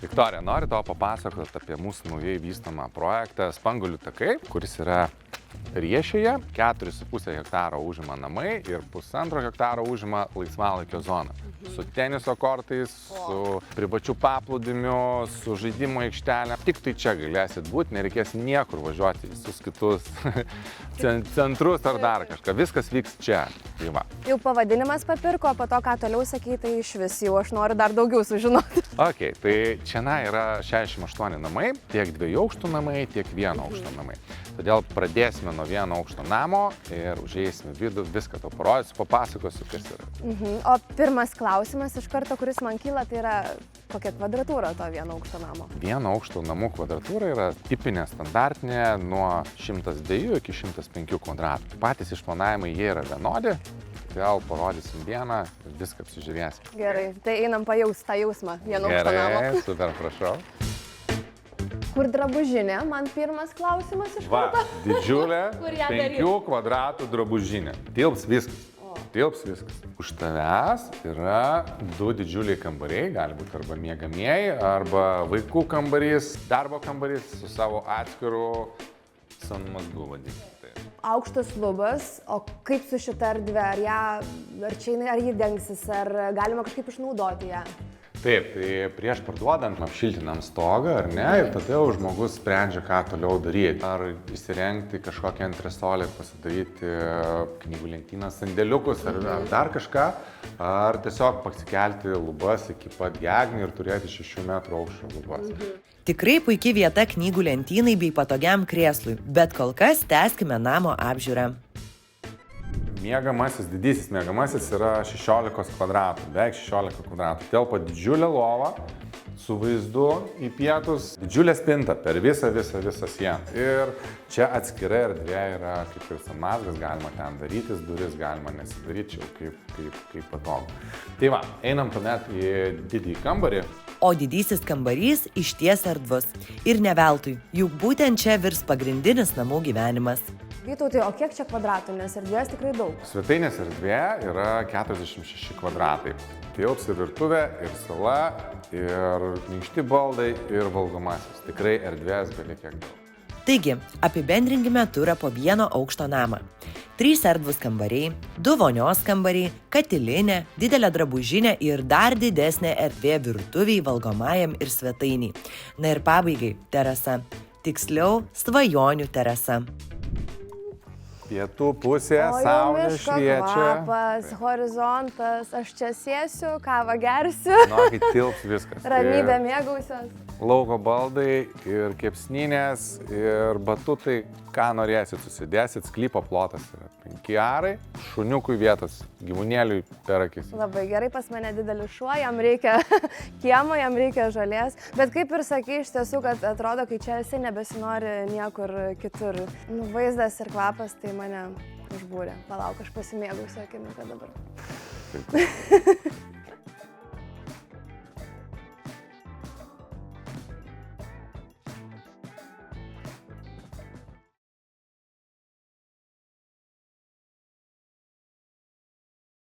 Viktorija, noriu tau papasakoti apie mūsų naujai vystomą projektą Spanguolių takai, kuris yra Riešėje, 4,5 hektaro užima namai ir 1,5 hektaro užima laisvalaikio zona. Su teniso kortais, su privačiu paplūdimiu, su žaidimo aikštelė. Tik tai čia galėsit būti, nereikės niekur važiuoti į visus kitus centrus ar dar kažką. Viskas vyks čia. Tai va. Jau pavadinimas papirko, o po to, ką toliau sakai, tai iš vis jau aš noriu dar daugiau sužinoti. Ok, tai čia yra 68 namai, tiek 2 aukštų namai, tiek 1 aukšto namai. Todėl pradėsime nuo 1 aukšto namo ir užeisime vidų, viską tau parodysiu, papasakosiu, kas yra. O pirmas klausimas iš karto, kuris man kyla, tai yra kokia kvadratūra to 1 aukšto namo? 1 aukšto namų kvadratūra yra tipinė, standartinė, nuo 102 iki 105 kvadratų. Patys išplanavimai jie yra vienodi, vėl parodysim vieną ir viską apsižiūrėsim. Gerai, tai einam pajaust tą jausmą 1 aukšto namo. Gerai, super, prašau. Kur drabužinė? Man pirmas klausimas iš Va, karto. didžiulė Kur ją 5 daryt? kvadratų drabužinė. Tilps viskas. Tilps viskas. Už tavęs yra 2 didžiuliai kambariai, gali būti arba miegamieji, arba vaikų kambarys, darbo kambarys su savo atskiru sanmazgu vadinasi. Aukštas lubas, o kaip su šita erdvė? Ar ji dengsis, ar galima kažkaip išnaudoti ją? Taip, tai prieš parduodant apšiltinam stogą, ar ne, ir tada jau žmogus sprendžia, ką toliau daryti. Ar įsirengti kažkokią antresolę ir pasidaryti knygų lentynas, sandėliukus, ar dar kažką, ar tiesiog pasikelti lubas iki pat gegnių ir turėti 6 metrų aukščio lubas. Tikrai puikia vieta knygų lentynai bei patogiam krėslui, bet kol kas tęskime namo apžiūrą. Miegamasis, didysis miegamasis yra 16 kvadratų, beveik 16 kvadratų. Telpa didžiulė lova su vaizdu į pietus, didžiulė spinta per visą sieną. Ir čia atskira erdvė yra kaip ir sanmazgas, galima ten darytis, duris galima nesidaryti, kaip patogu. Tai va, einam tuomet į didįjį kambarį. O didysis kambarys išties erdvus. Ir ne veltui, juk būtent čia virs pagrindinis namų gyvenimas. Vytautai, o kiek čia kvadratų, nes erdvės tikrai daug? Svetainės erdvė yra 46 kvadratai. Tilps ir virtuvė, ir sala, ir minkšti baldai, ir valgomasis. Tikrai erdvės gali kiek daug. Taigi, apibendrinkime turą po 1 aukšto namą. 3 erdvūs kambariai, 2 vonios kambariai, katilinė, didelė drabužinė ir dar didesnė erdvė virtuviai, valgomajam ir svetainiai. Na ir pabaigai terasa. Tiksliau, svajonių terasa. Pietų pusė, saulė šviečia. Kvapas, horizontas, aš čia sėsiu, kavą gersiu. Kai tilps viskas. Ramybė mėgausios. Lauko baldai ir kepsninės ir batutai, ką norėsit, susidėsit, sklypo plotas yra 5 arai, šuniukui vietos, gyvūnėliui per akis. Labai gerai, pas mane didelis šuo, jam reikia kiemo, jam reikia žolės, bet kaip ir sakai, iš tiesų, kad atrodo, kai čia esi, nebesinori niekur kitur. Vaizdas ir kvapas tai mane užbūrė. Palauk, aš pasimėgausiu akimirką dabar.